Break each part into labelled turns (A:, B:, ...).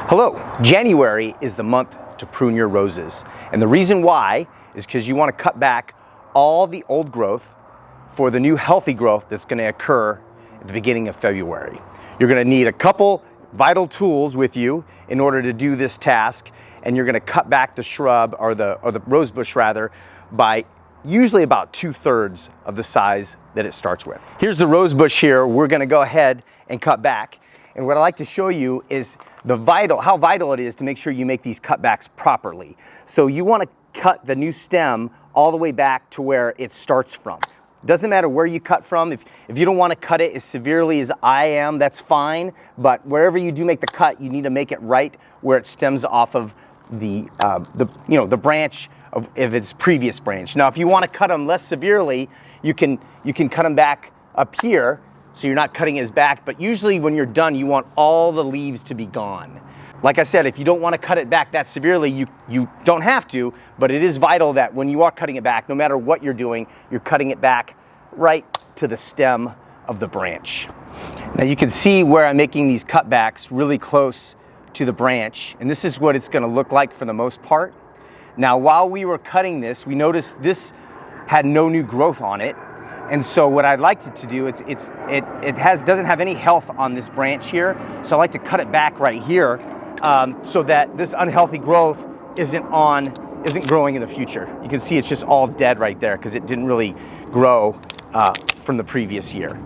A: Hello, January is the month to prune your roses. And the reason why is because you want to cut back all the old growth for the new healthy growth that's going to occur at the beginning of February. You're going to need a couple vital tools with you in order to do this task, and you're going to cut back the shrub or the rose bush rather by usually about 2/3 of the size that it starts with. Here's the rose bush here. We're going to go ahead and cut back. And what I'd like to show you is how vital it is to make sure you make these cutbacks properly. So you want to cut the new stem all the way back to where it starts from. Doesn't matter where you cut from. If you don't want to cut it as severely as I am, that's fine. But wherever you do make the cut, you need to make it right where it stems off of the branch of its previous branch. Now, if you want to cut them less severely, you can cut them back up here, so you're not cutting his back. But usually when you're done, you want all the leaves to be gone. Like I said, if you don't want to cut it back that severely, you don't have to, but it is vital that when you are cutting it back, no matter what you're doing, you're cutting it back right to the stem of the branch. Now you can see where I'm making these cutbacks really close to the branch, and this is what it's going to look like for the most part. Now, while we were cutting this, we noticed this had no new growth on it. And so what I'd like it to do, it doesn't have any health on this branch here. So I like to cut it back right here so that this unhealthy growth isn't growing in the future. You can see it's just all dead right there because it didn't really grow from the previous year.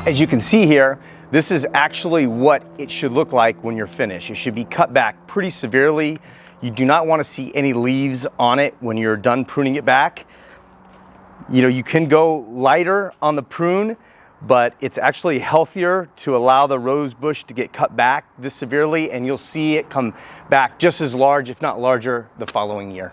A: As you can see here, this is actually what it should look like when you're finished. It should be cut back pretty severely. You do not want to see any leaves on it when you're done pruning it back. You can go lighter on the prune, but it's actually healthier to allow the rose bush to get cut back this severely, and you'll see it come back just as large, if not larger, the following year.